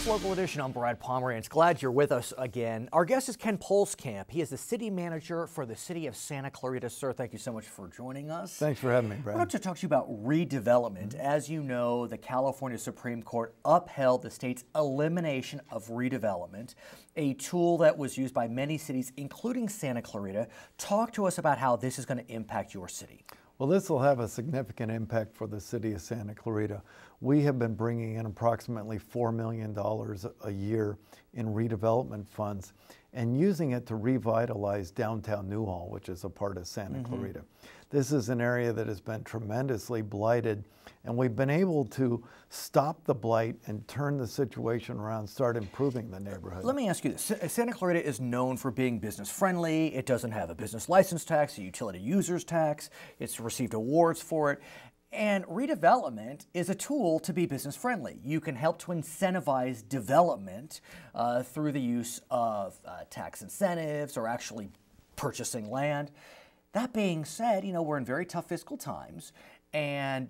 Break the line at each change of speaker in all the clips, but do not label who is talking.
This local edition, I'm Brad Pomerance. Glad you're with us again. Our guest is Ken Pulskamp. He is the city manager for the city of Santa Clarita. Sir, thank you so much for joining us.
Thanks for having me, Brad.
I want to talk to you about redevelopment. As you know, the California Supreme Court upheld the state's elimination of redevelopment, a tool that was used by many cities, including Santa Clarita. Talk to us about how this is going to impact your city.
Well, this will have a significant impact for the city of Santa Clarita. We have been bringing in approximately $4 million a year in redevelopment funds and using it to revitalize downtown Newhall, which is a part of Santa Clarita. This is an area that has been tremendously blighted, and we've been able to stop the blight and turn the situation around, start improving the neighborhood.
Let me ask you this. Santa Clarita is known for being business friendly. It doesn't have a business license tax, a utility users tax. It's received awards for it. And redevelopment is a tool to be business friendly. You can help to incentivize development through the use of tax incentives or actually purchasing land. That being said, you know, we're in very tough fiscal times, and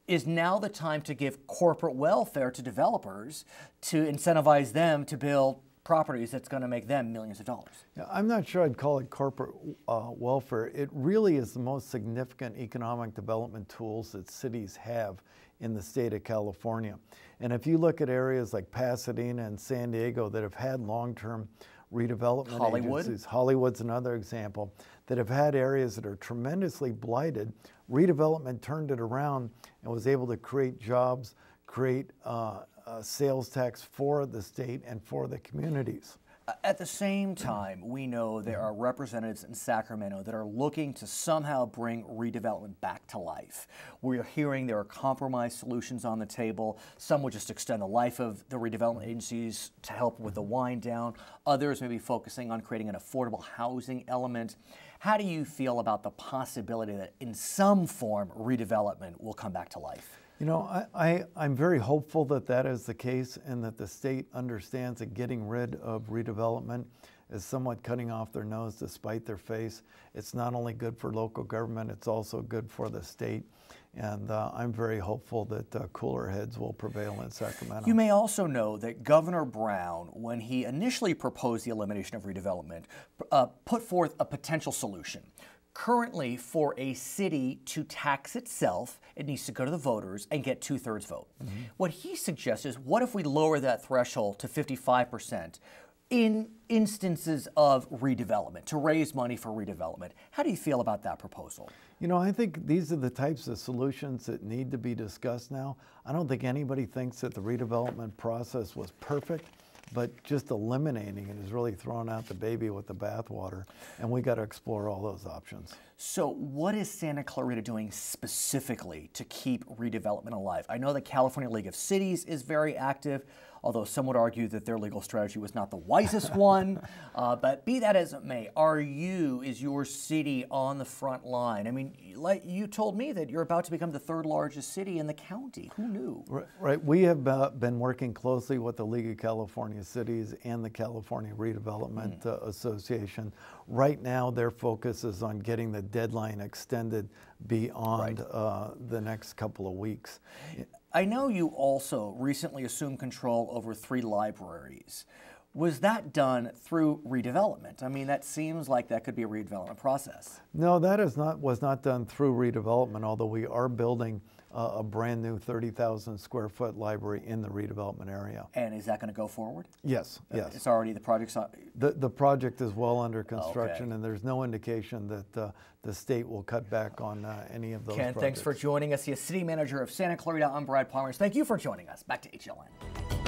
is now the time to give corporate welfare to developers to incentivize them to build properties that's going to make them millions of dollars?
Yeah, I'm not sure I'd call it corporate welfare. It really is the most significant economic development tools that cities have in the state of California. And if you look at areas like Pasadena and San Diego that have had long-term redevelopment agencies, Hollywood's another example, that have had areas that are tremendously blighted, redevelopment turned it around and was able to create jobs, create sales tax for the state and for the communities.
At the same time, we know there are representatives in Sacramento that are looking to somehow bring redevelopment back to life. We're hearing there are compromise solutions on the table. Some would just extend the life of the redevelopment agencies to help with the wind down. Others may be focusing on creating an affordable housing element. How do you feel about the possibility that in some form redevelopment will come back to life?
You know, I'm very hopeful that that is the case and that the state understands that getting rid of redevelopment is somewhat cutting off their nose to spite their face. It's not only good for local government, it's also good for the state. And I'm very hopeful that cooler heads will prevail in Sacramento.
You may also know that Governor Brown, when he initially proposed the elimination of redevelopment, put forth a potential solution. Currently, for a city to tax itself, it needs to go to the voters and get 2/3 vote. What he suggests is, what if we lower that threshold to 55% in instances of redevelopment, to raise money for redevelopment? How do you feel about that proposal?
You know, I think these are the types of solutions that need to be discussed now. I don't think anybody thinks that the redevelopment process was perfect, but just eliminating it is really throwing out the baby with the bathwater, and we got to explore all those options.
So what is Santa Clarita doing specifically to keep redevelopment alive? I know the California League of Cities is very active, although some would argue that their legal strategy was not the wisest one. But be that as it may, is your city on the front line? I mean, like you told me that you're about to become the 3rd largest city in the county. Who knew?
Right. We have been working closely with the League of California Cities and the California Redevelopment Association. Right now, their focus is on getting the deadline extended beyond the next couple of weeks.
I know you also recently assumed control over 3 libraries. Was that done through redevelopment? I mean, that seems like that could be a redevelopment process.
No, that was not done through redevelopment, although we are building a brand new 30,000 square foot library in the redevelopment area.
And is that going to go forward?
Yes, yes.
It's already, the project's on?
The project is well under construction, and there's no indication that the state will cut back on any of those
Ken,
projects.
thanks for joining us. He is City Manager of Santa Clarita. I'm Brad Pomerance. Thank you for joining us. Back to HLN.